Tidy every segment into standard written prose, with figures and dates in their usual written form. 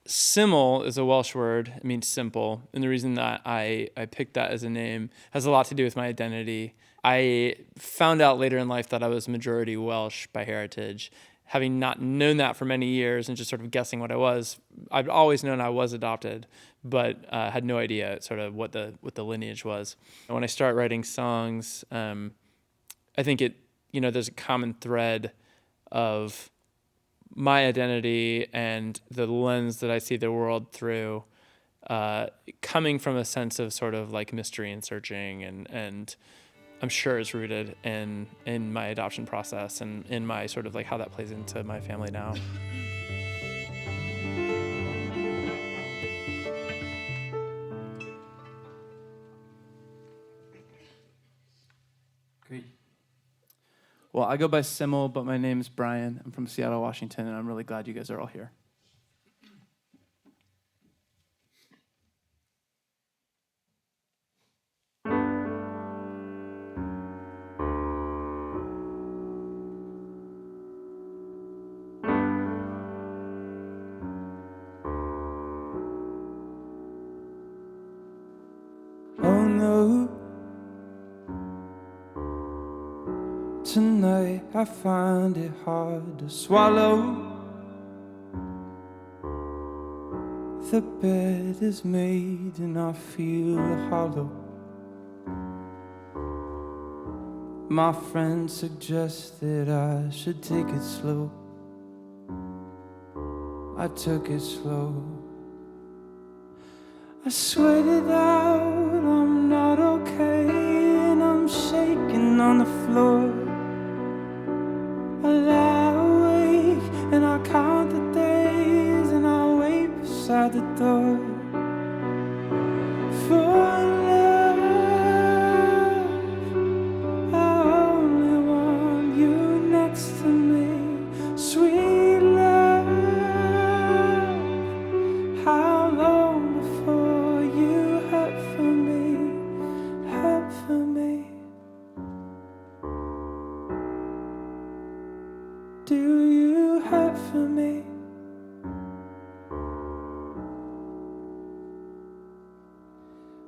Syml is a Welsh word. It means simple. And the reason that I picked that as a name has a lot to do with my identity. I found out later in life that I was majority Welsh by heritage. Having not known that for many years and just sort of guessing what I was, I've always known I was adopted, but had no idea sort of what the lineage was. And when I start writing songs, I think there's a common thread of my identity and the lens that I see the world through, coming from a sense of sort of like mystery and searching, and I'm sure is rooted in my adoption process and in my sort of like how that plays into my family now. Great. Well, I go by Syml, but my name's Brian. I'm from Seattle, Washington, and I'm really glad you guys are all here. Oh no. Tonight I find it hard to swallow. The bed is made and I feel hollow. My friend suggested I should take it slow. I took it slow. I sweated out, I'm not okay, and I'm shaking on the floor. I lie awake and I count the days and I wait beside the door for love. I only want you next to me, sweet love. How long before you hurt for me, hurt for me? Do you hurt for me?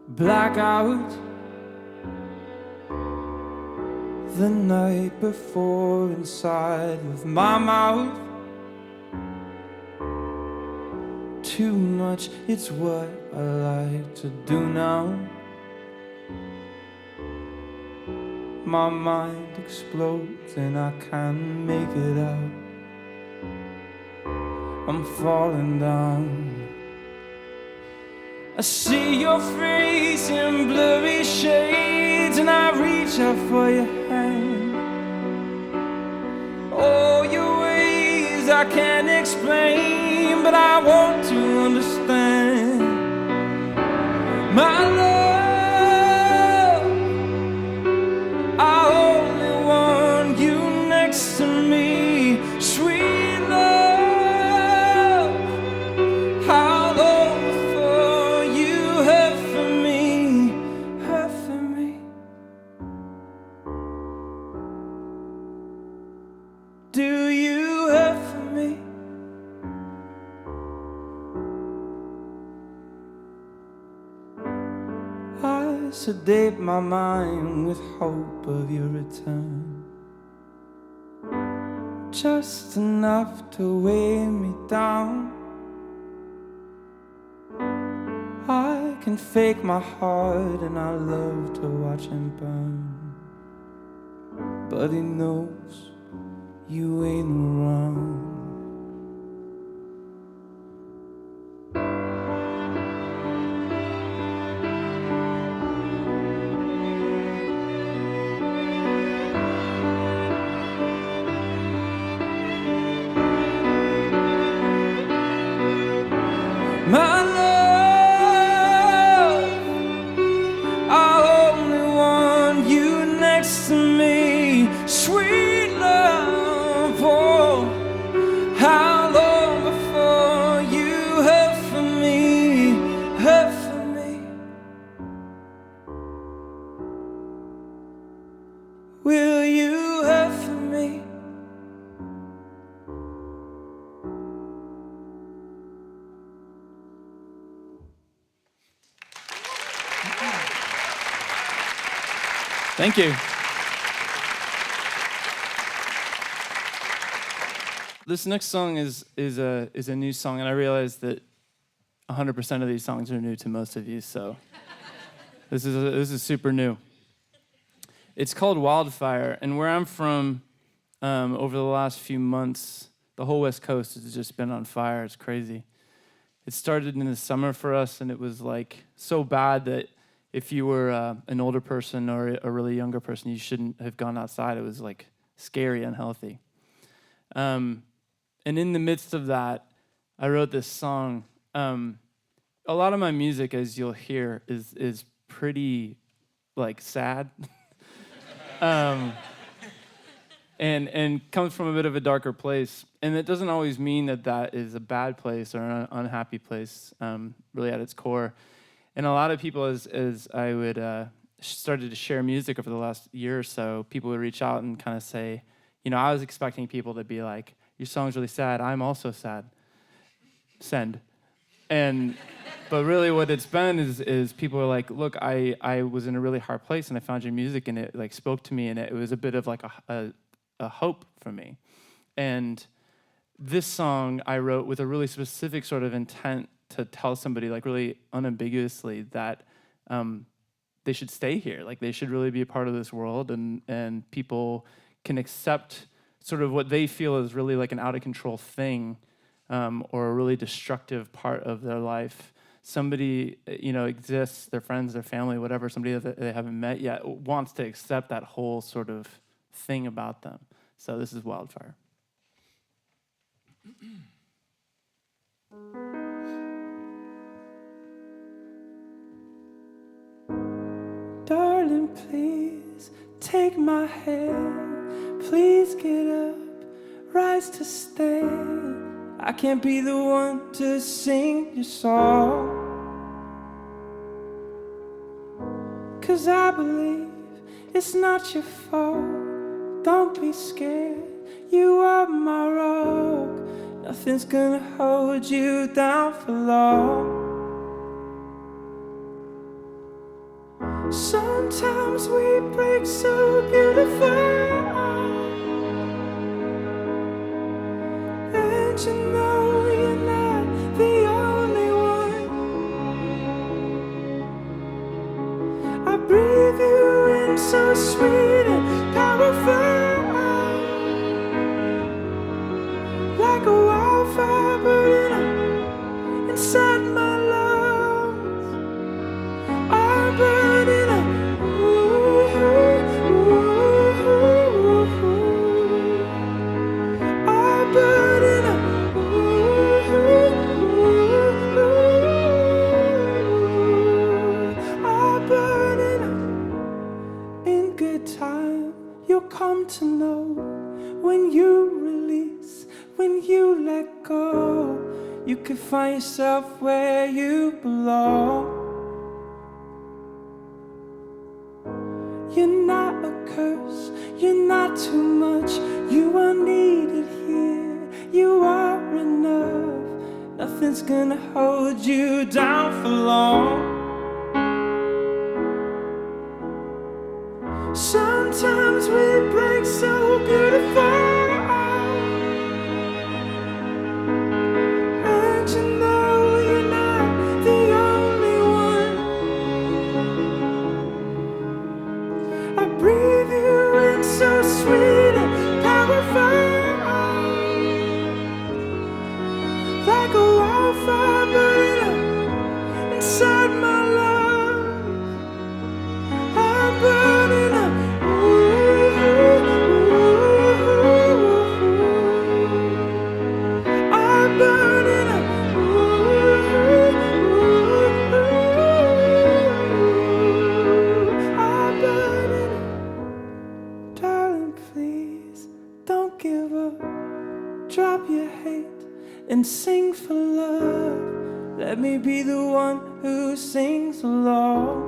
Blackout the night before inside of my mouth. Too much, it's what I like to do now. My mind explodes and I can't make it out. I'm falling down. I see your face in blurry shades and I reach out for your hand. Oh, your ways I can't explain, but I want to understand. My love, I only want you next to me, sweet love. How long before you hurt for me, hurt for me? Do you hurt for me? I sedate my mind with hope of your return, just enough to weigh me down. I can fake my heart and I love to watch him burn, but he knows you ain't around. My love, I only want you next to me, sweet love. Oh, Thank you. This next song is a new song, and I realize that 100% of these songs are new to most of you, so this is super new. It's called Wildfire, and where I'm from, over the last few months, the whole West Coast has just been on fire. It's crazy. It started in the summer for us, and it was like so bad that if you were an older person or a really younger person, you shouldn't have gone outside. It was like scary, unhealthy. And in the midst of that, I wrote this song. A lot of my music, as you'll hear, is pretty like sad. And comes from a bit of a darker place. And it doesn't always mean that is a bad place or an unhappy place, really at its core. And a lot of people, as I would started to share music over the last year or so, people would reach out and kind of say, I was expecting people to be like, your song's really sad, I'm also sad. Send. But really what it's been is people are like, look, I was in a really hard place and I found your music and it like spoke to me and it was a bit of like a hope for me. And this song I wrote with a really specific sort of intent to tell somebody like really unambiguously that they should stay here. Like they should really be a part of this world and people can accept sort of what they feel is really like an out of control thing or a really destructive part of their life. Somebody, exists, their friends, their family, whatever, somebody that they haven't met yet wants to accept that whole sort of thing about them. So this is Wildfire. Darling, please take my hand. Please get up, rise to stay. I can't be the one to sing your song, 'cause I believe it's not your fault. Don't be scared, you are my rock. Nothing's gonna hold you down for long. Sometimes we break so beautiful, and you know you're not the only one. I breathe you in so sweet and powerful, like a wildfire burning up inside my lungs. I'm burning up, ooh, ooh, ooh, ooh. I'm burning up, ooh, ooh, ooh. I'm burning up. In good time, you'll come to know when you release, when you let go, you can find yourself where you belong. You're not a curse, you're not too much, you are needed here, you are enough. Nothing's gonna hold you down for long. Sometimes we break so beautiful, and you know you're not the only one. I breathe you in so sweet and powerful, like a wildfire burning up inside my lungs. I'm burning up, ooh, ooh, ooh. I'm burning up, ooh, ooh, ooh. I'm burning up. Darling, please don't give up. Drop your hate and sing for love. Let me be the one who sings along.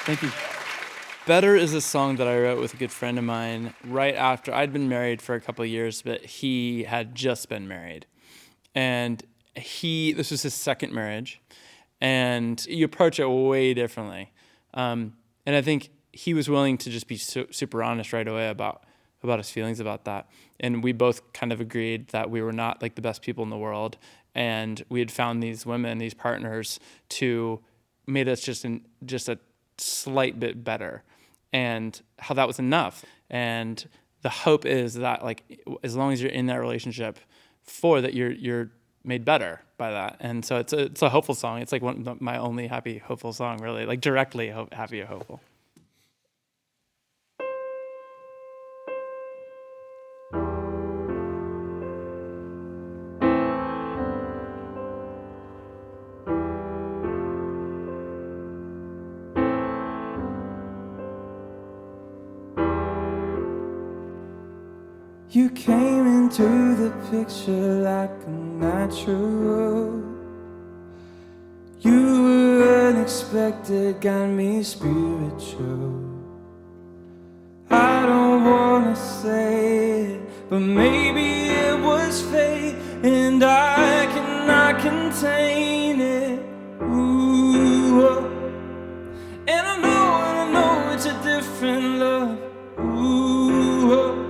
Thank you. Better is a song that I wrote with a good friend of mine right after I'd been married for a couple of years, but he had just been married. And this was his second marriage, and you approach it way differently. And I think he was willing to just be super honest right away about his feelings about that. And we both kind of agreed that we were not like the best people in the world, and we had found these women, these partners, to made us just a slight bit better, and how that was enough. And the hope is that, like, as long as you're in that relationship, that you're made better by that. And so it's a hopeful song. It's like my only happy, hopeful song, really, like directly happy or hopeful. You came into the picture like a natural. You were unexpected, got me spiritual. I don't wanna say it, but maybe it was fate, and I cannot contain it. Ooh, oh. And I know it's a different love. Ooh, oh.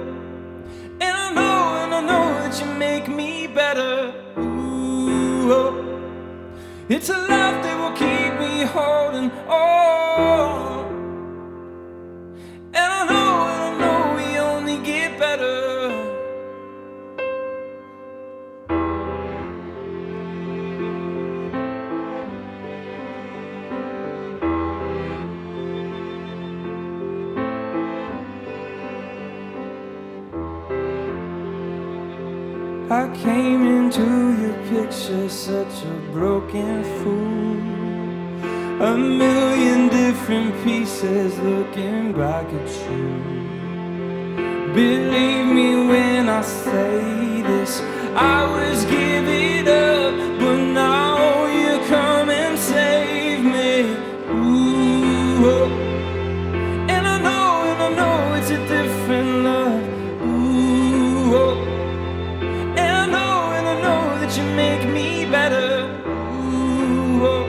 And I know that you make me better. Ooh, oh. It's a love that will keep me holding on. And I know we only get better. I came into your picture such a broken fool, a million different pieces looking back at you. Believe me when I say this, I was giving up, but now you come and save me. Ooh, oh. And I know it's a different love. Ooh, oh. You make me better. Ooh, oh.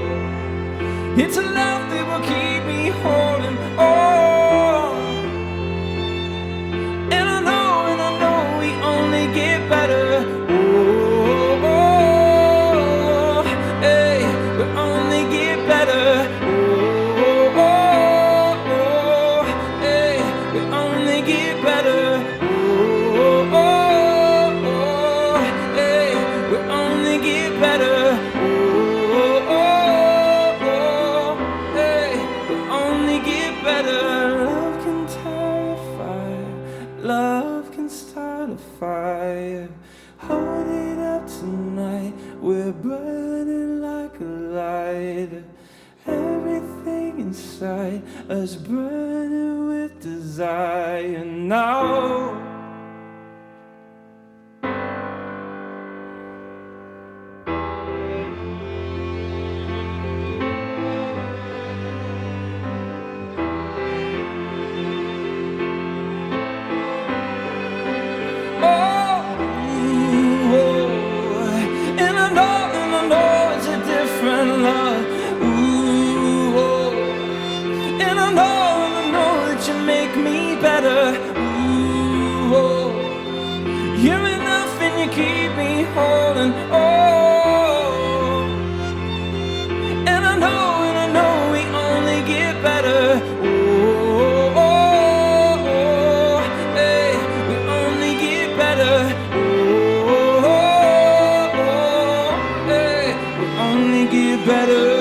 It's a love that will keep me holding on. And I know we only get better. Oh, oh, oh. Hey, we only get better. Oh, oh, oh. Hey, we only get better. Oh, oh. Better. Oh, oh, oh, hey, we only get better. Love can terrify, love can start a fire. Hold it up tonight, we're burning like a lighter. Everything inside us burning with desire now. Better. Ooh, oh. You're enough and you keep me holding on. And I know we only get better. Oh, oh, oh. Hey, we only get better. Oh, oh, oh. Hey, we only get better.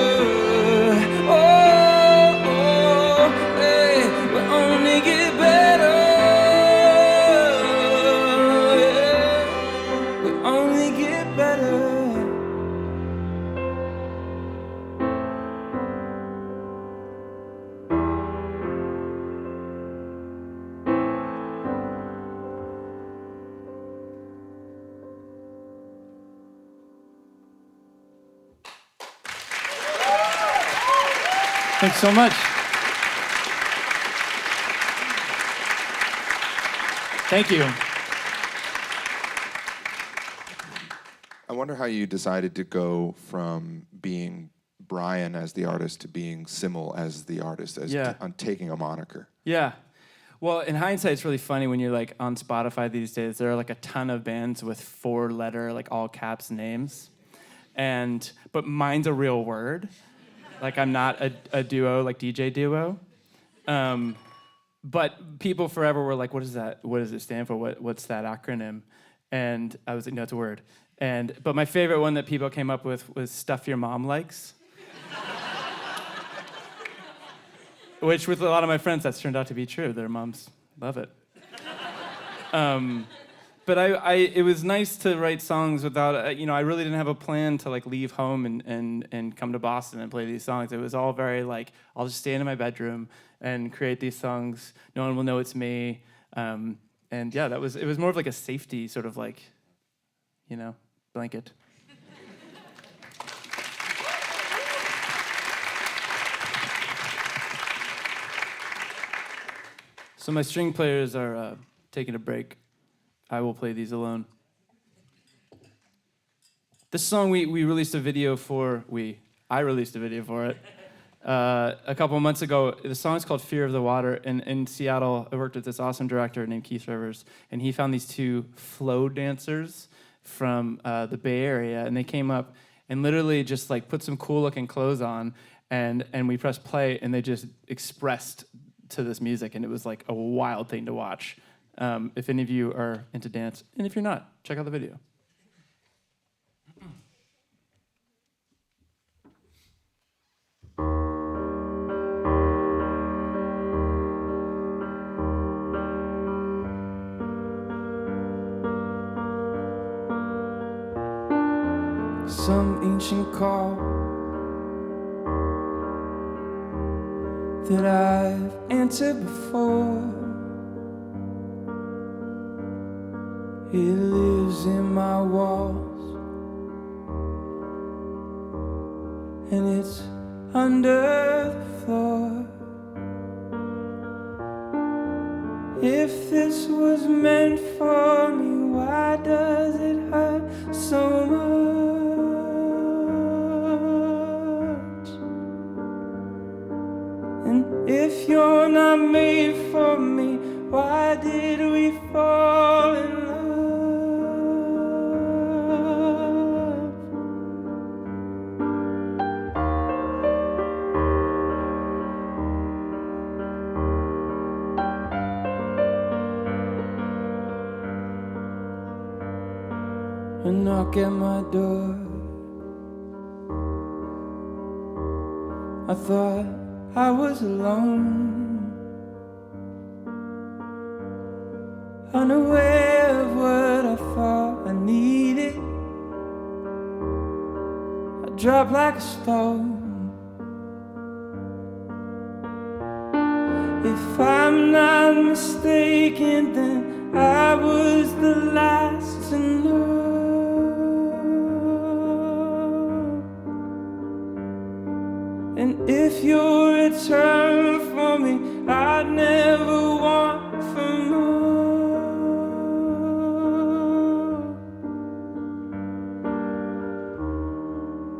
Thanks so much. Thank you. I wonder how you decided to go from being Brian as the artist to being Syml as the artist, on taking a moniker. Yeah. Well, in hindsight, it's really funny when you're like on Spotify these days. There are like a ton of bands with 4-letter, like all caps names, but mine's a real word. Like I'm not a duo, like DJ duo. But people forever were like, "What is that? What does it stand for? What's that acronym?" And I was like, "No, it's a word." But my favorite one that people came up with was "Stuff Your Mom Likes." Which, with a lot of my friends, that's turned out to be true. Their moms love it. But it was nice to write songs without, I really didn't have a plan to like leave home and come to Boston and play these songs. It was all very like, I'll just stay in my bedroom and create these songs. No one will know it's me. And yeah, it was more of like a safety sort of like, blanket. So my string players are taking a break. I will play these alone. This song we released a video for. I released a video for it a couple of months ago. The song is called "Fear of the Water." And in Seattle, I worked with this awesome director named Keith Rivers, and he found these 2 flow dancers from the Bay Area, and they came up and literally just like put some cool looking clothes on, and we pressed play, and they just expressed to this music, and it was like a wild thing to watch. If any of you are into dance, and if you're not, check out the video. Some ancient call that I've answered before. It lives in my walls, and it's under the floor. If this was meant for me, why does it hurt so much? And if you're not made for me, why did we fall in love? A knock at my door. I thought I was alone, unaware of what I thought I needed. I dropped like a stone. If I'm not mistaken, then I was the last to know. And if you return for me, I'd never want for more.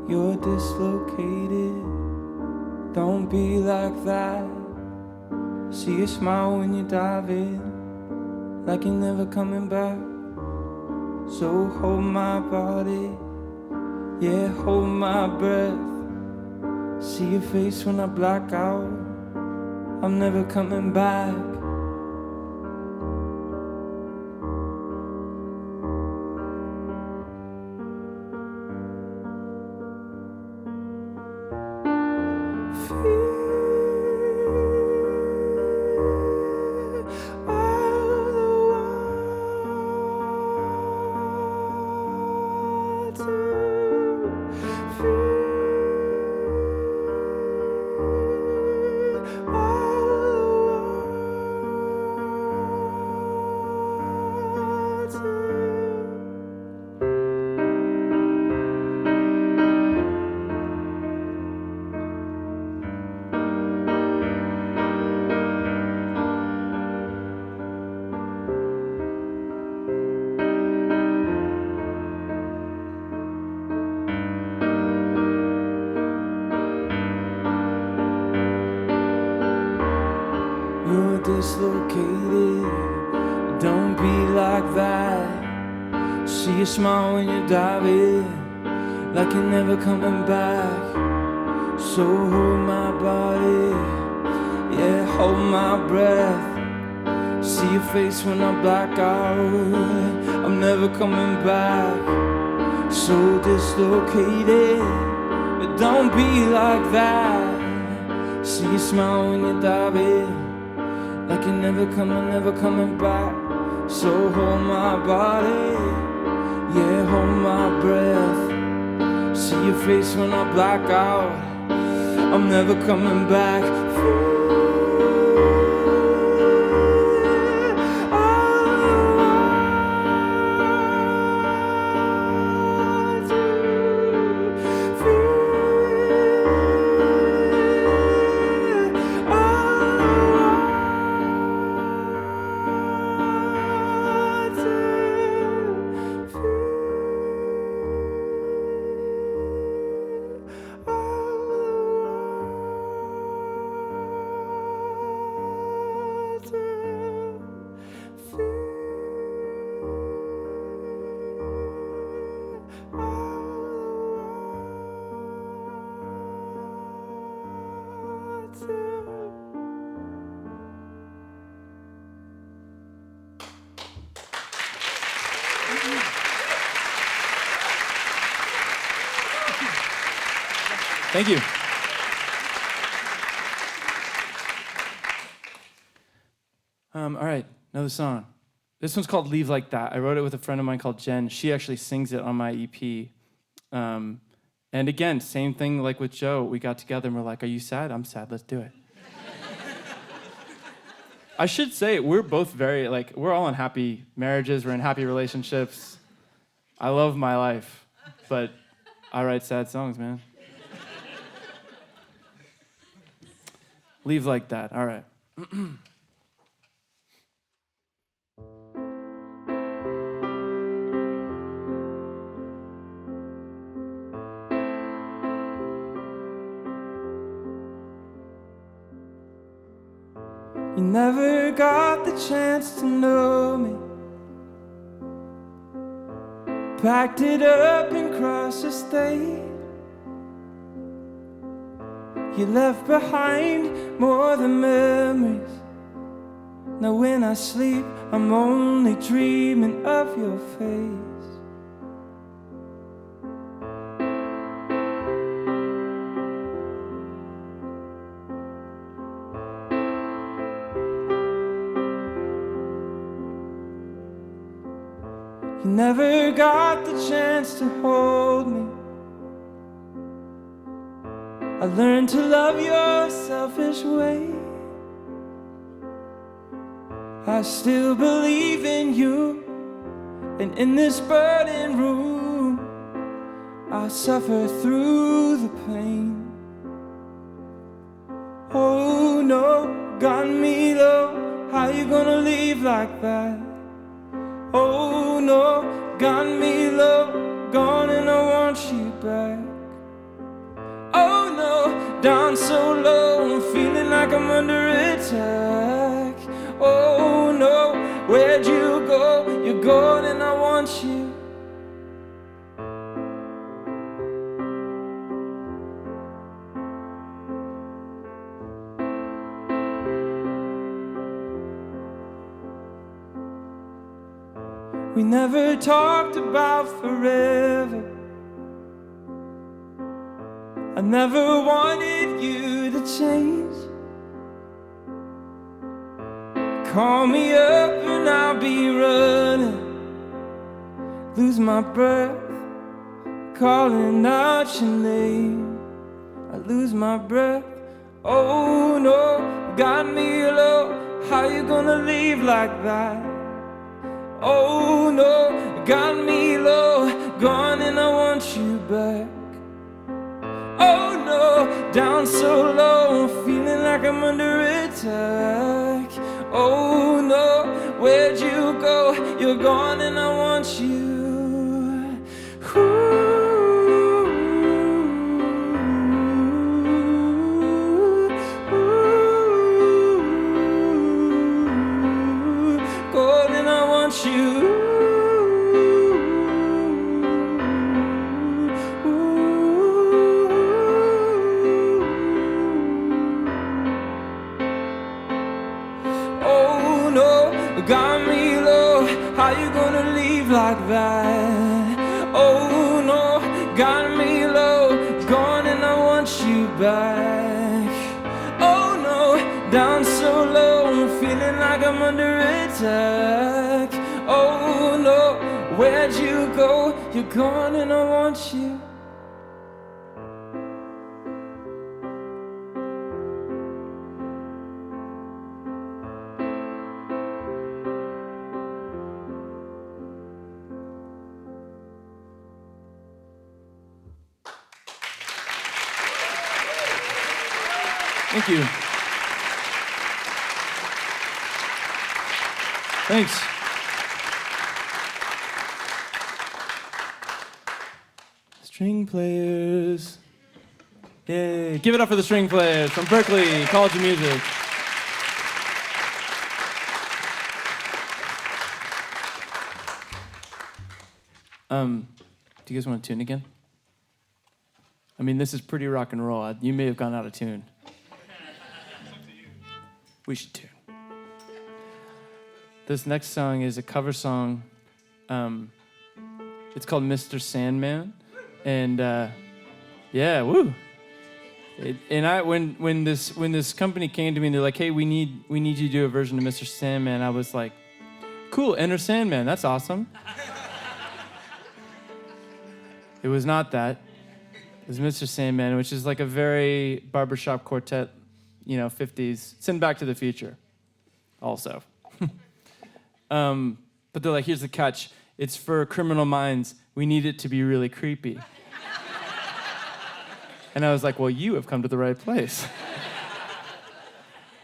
You're dislocated, don't be like that. See you smile when you dive in, like you're never coming back. So hold my body, yeah, hold my breath. See your face when I black out, I'm never coming back. You're dislocated, don't be like that. See you smile when you're diving, like you're never coming back. So hold my body, yeah, hold my breath. See your face when I black out, I'm never coming back. So dislocated, but don't be like that. See you smile when you're diving, like you're never coming back. So hold my body, yeah, hold my breath. See your face when I black out, I'm never coming back. Thank you. All right, another song. This one's called Leave Like That. I wrote it with a friend of mine called Jen. She actually sings it on my EP. And again, same thing like with Joe. We got together and we're like, are you sad? I'm sad, let's do it. I should say, we're both very, we're all in happy marriages, we're in happy relationships. I love my life, but I write sad songs, man. Leave Like That, all right. You never got the chance to know me. Packed it up and crossed the state. You left behind more than memories. Now when I sleep, I'm only dreaming of your face. You never got the chance to hold me. I learned to love your selfish way. I still believe in you, and in this burning room I'll suffer through the pain. Oh no, got me low, how you gonna leave like that? Oh no, got me low, gone and I want you back. Oh no, down so low, I'm feeling like I'm under attack. Oh no, where'd you go? You're gone and I want you. We never talked about forever. I never wanted you to change. Call me up and I'll be running. Lose my breath, calling out your name. I lose my breath. Oh no, got me low. How you gonna leave like that? Oh no, got me low, gone and I want you back. Oh no, down so low, I'm feeling like I'm under attack. Oh no, where'd you go? You're gone and I want you. Ooh. got me low. How you gonna leave like that? Oh no, got me low, gone and I want you back. Oh no, down so low, feeling like I'm under attack. Oh no, where'd you go? You're gone and I want you. Thank you. Thanks. String players. Yay. Give it up for the string players from Berklee College of Music. Do you guys want to tune again? I mean, this is pretty rock and roll. You may have gone out of tune. We should tune. This next song is a cover song. It's called Mr. Sandman, and yeah, woo. When this company came to me and they're like, hey, we need you to do a version of Mr. Sandman, I was like, cool, Enter Sandman, that's awesome. It was not that. It was Mr. Sandman, which is like a very barbershop quartet, 50s. Send Back to the Future, also. But they're like, here's the catch. It's for Criminal Minds. We need it to be really creepy. And I was like, well, you have come to the right place.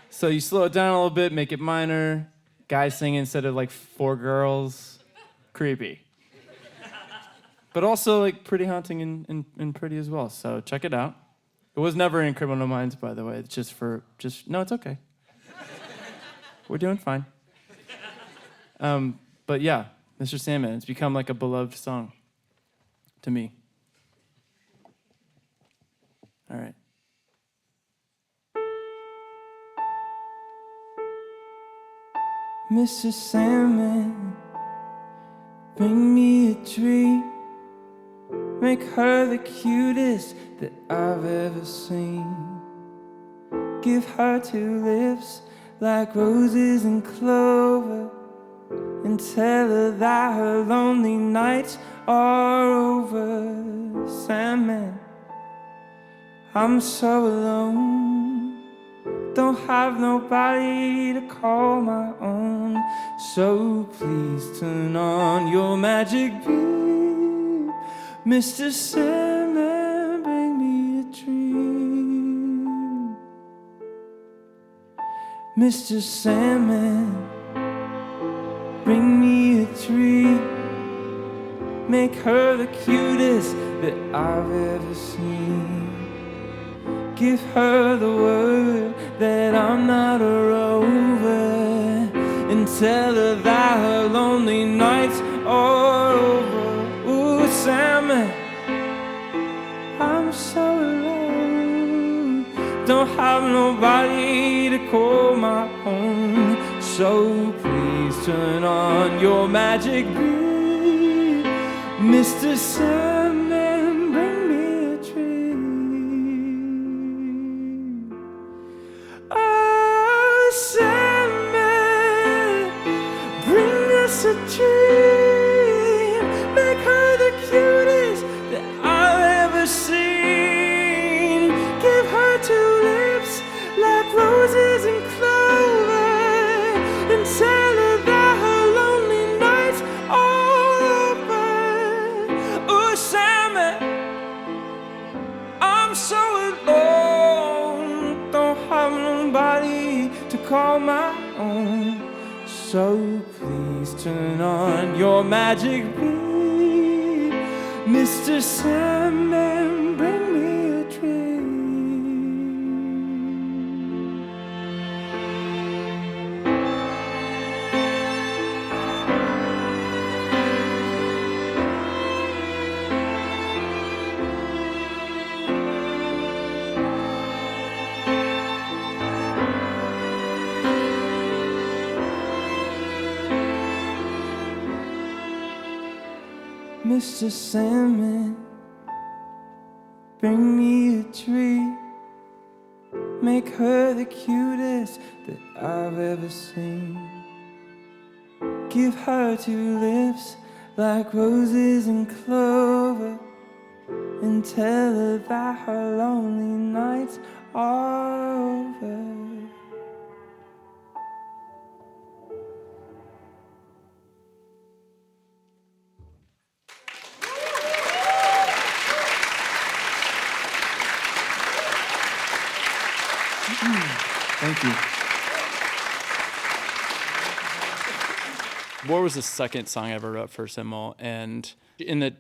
So you slow it down a little bit, make it minor. Guys singing instead of like 4 girls. Creepy. But also like pretty haunting and pretty as well. So check it out. It was never in Criminal Minds, by the way. It's no, it's okay. We're doing fine. But yeah, Mr. Sandman, it's become like a beloved song to me. All right. Mr. Sandman, bring me a dream. Make her the cutest that I've ever seen. Give her 2 lips like roses and clover, and tell her that her lonely nights are over. Sandman, I'm so alone, don't have nobody to call my own. So please turn on your magic beam. Mr. Sandman, bring me a dream. Mr. Sandman, bring me a dream. Make her the cutest that I've ever seen. Give her the word that I'm not a rover, and tell her that her lonely nights are over. Ooh, Sandman, I'm so alone, don't have nobody to call my own. So please turn on your magic beam. Mr. Sandman, bring me a dream. Oh, Sandman, bring us a dream. Make her the cutest that I've ever seen. Give her 2 lips like roses and clover, and tell her that her lonely nights are over. Oh, Sandman, I'm so alone, don't have nobody to call my own. So please turn on your magic beam. Mr. Sandman, bring me a dream. Mr. Sandman, bring me a tree. Make her the cutest that I've ever seen. Give her 2 lips like roses and clover, and tell her that her lonely nights are over. Thank you. War was the second song I ever wrote for Syml, and in the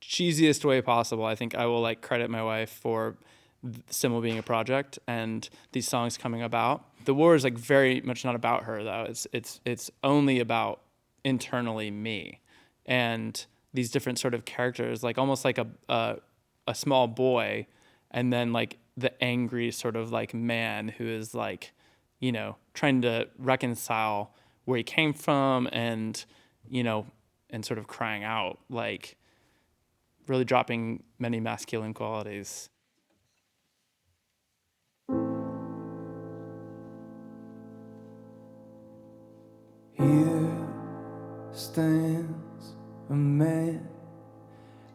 cheesiest way possible, I think I will like credit my wife for Syml being a project and these songs coming about. The War is like very much not about her though. It's only about internally me and these different sort of characters, like almost like a small boy, and then like the angry sort of like man who is like, you know, trying to reconcile where he came from and, you know, and sort of crying out, like really dropping many masculine qualities. Here stands a man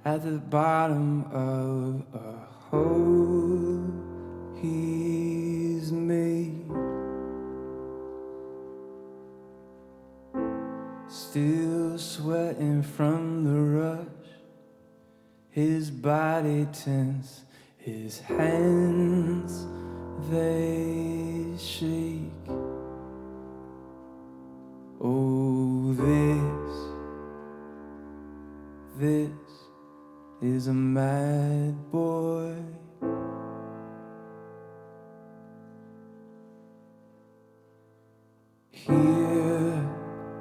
at the bottom of a hole he's made, still sweating from the rush, his body tense, his hands they shake. Oh, this is a mad boy. Here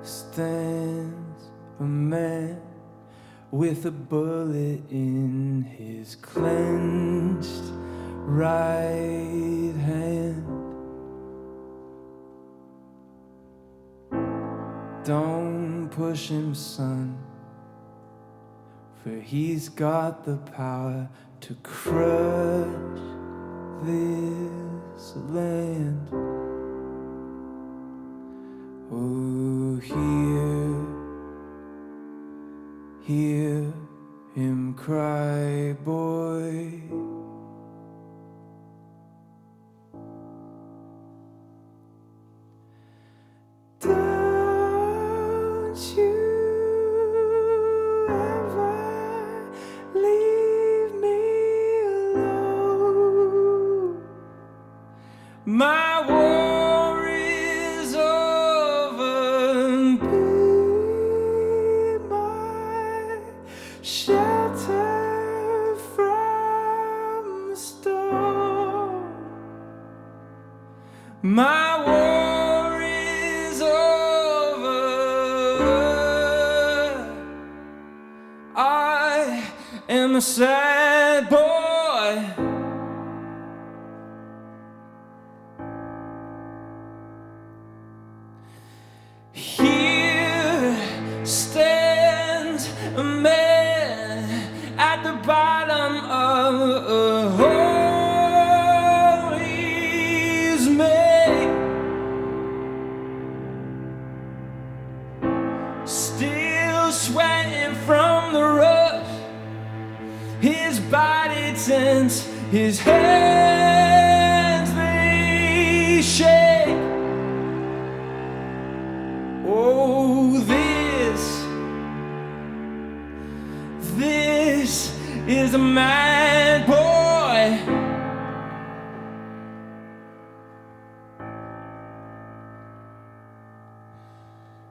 stands a man with a bullet in his clenched right hand. Don't push him, son, for he's got the power to crush this land. Oh, hear him cry, boy. Don't you ever leave me alone. My war is over. Be my shelter from the storm. My war is over. I am a sad boy. Here stands a man at the bottom of a hole he's made, still sweating from the rush, his body tense, his hands they shake. Oh, this is a mad boy.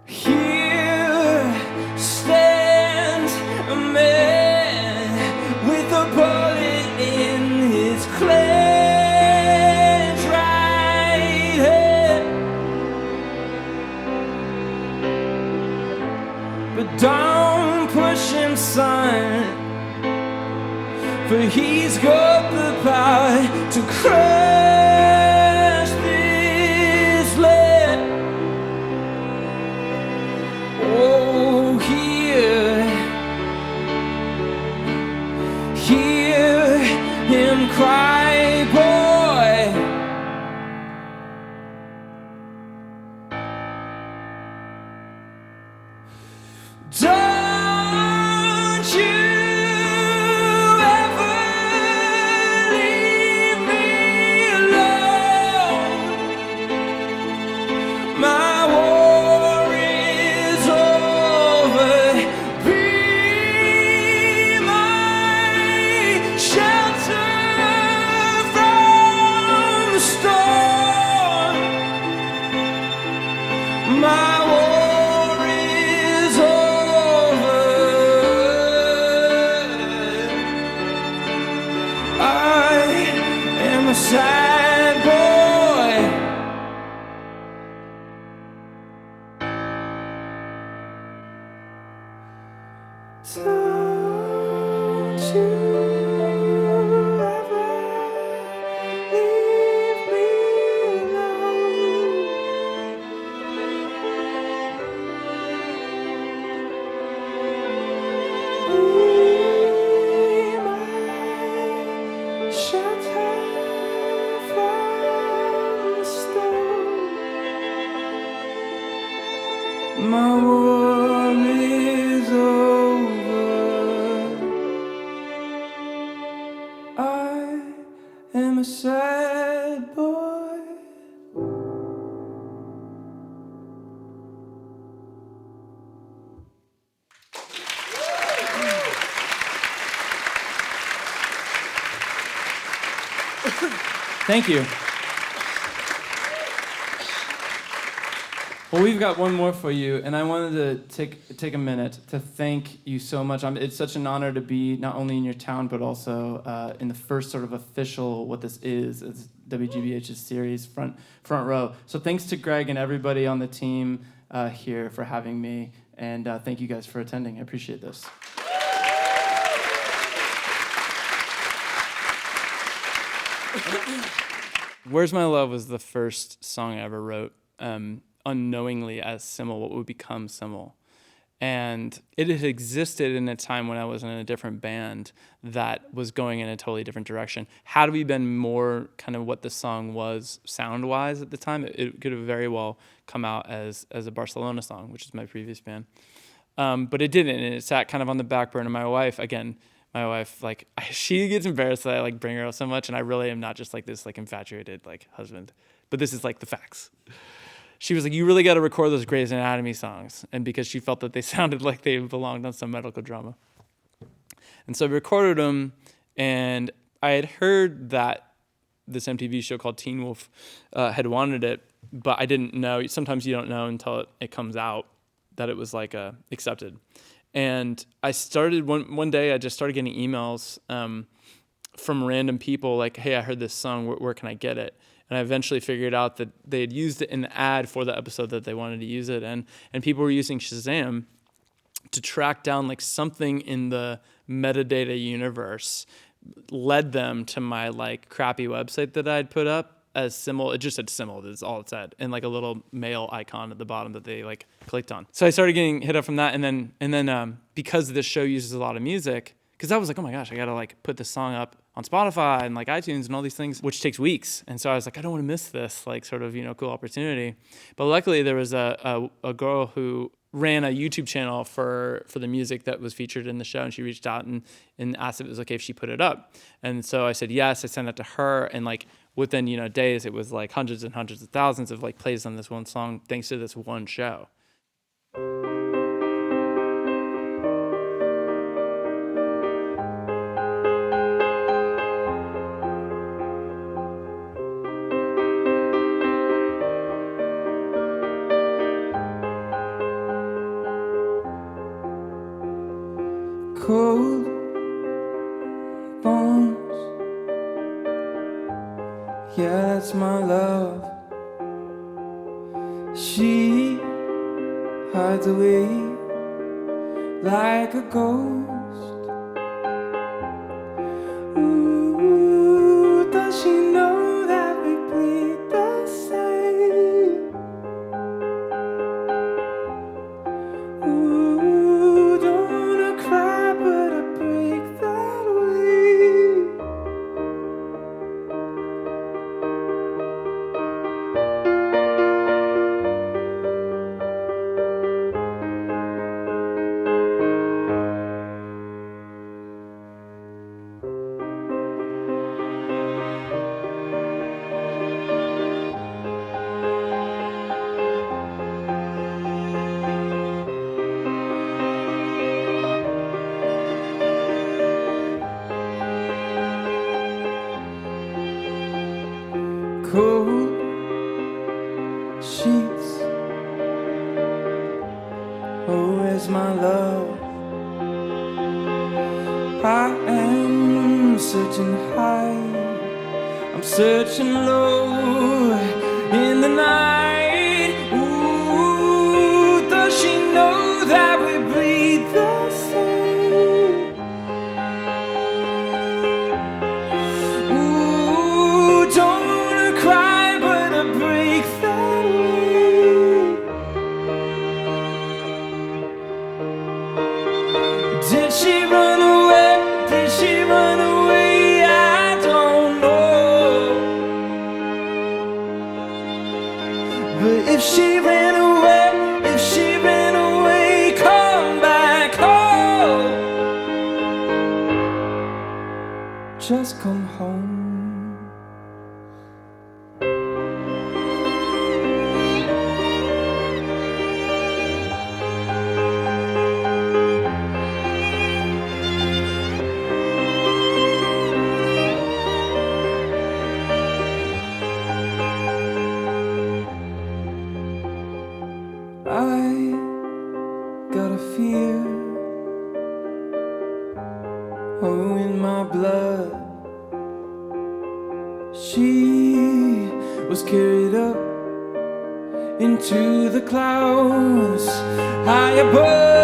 Here stands a man with a bullet in his clenched right hand. But don't push him, son, for he's got the power to crush this land. Don't you ever leave me alone. My war is over. Be my shelter from the storm. My war is over. I am a sad boy. Don't you ever leave me alone. Be my shelter from the storm. My war is over. I am a sad boy. Thank you. Well, we've got one more for you, and I wanted to take a minute to thank you so much. It's such an honor to be not only in your town, but also in the first sort of official, what this is WGBH's series, Front Row. So thanks to Greg and everybody on the team here for having me, and thank you guys for attending. I appreciate this. Where's My Love was the first song I ever wrote, unknowingly as Syml, what would become Syml. And it had existed in a time when I was in a different band that was going in a totally different direction. Had we been more kind of what the song was sound-wise at the time, it could have very well come out as a Barcelona song, which is my previous band. But it didn't, and it sat kind of on the back burner. My wife, like, she gets embarrassed that I like bring her up so much, and I really am not just like this like infatuated like husband, but this is like the facts. She was like, you really got to record those Grey's Anatomy songs, and because she felt that they sounded like they belonged on some medical drama. And so I recorded them, and I had heard that this MTV show called Teen Wolf had wanted it, but I didn't know. Sometimes you don't know until it comes out that it was like accepted. And I started one day. I just started getting emails from random people like, "Hey, I heard this song. Where can I get it?" And I eventually figured out that they had used it in the ad for the episode that they wanted to use it in, and people were using Shazam to track down like something in the metadata universe, led them to my like crappy website that I'd put up as Syml. It just said Syml, that's all it said, and like a little mail icon at the bottom that they like clicked on. So I started getting hit up from that, and then because this show uses a lot of music, because I was like, oh my gosh, I gotta like put this song up on Spotify and like iTunes and all these things, which takes weeks. And so I was like, I don't want to miss this like sort of cool opportunity. But luckily there was a girl who ran a YouTube channel for the music that was featured in the show, and she reached out and asked if it was okay if she put it up. And so I said yes. I sent it to her, and like within days it was like hundreds and hundreds of thousands of like plays on this one song thanks to this one show. Cold bones, yeah, that's my love. She hides away like a ghost. Ooh, does she know that we bleed the same? Ooh, don't wanna cry, but I break that way. says my love. I am searching high, I'm searching low in the night. Ooh, does she know that we breathe the same? Ooh, don't wanna cry, but I break that way. Did she run away? Did she run away? I don't know. But if she ran away, if she ran away, come back home. Just come home. I got a fear, oh, in my blood. She was carried up into the clouds high above.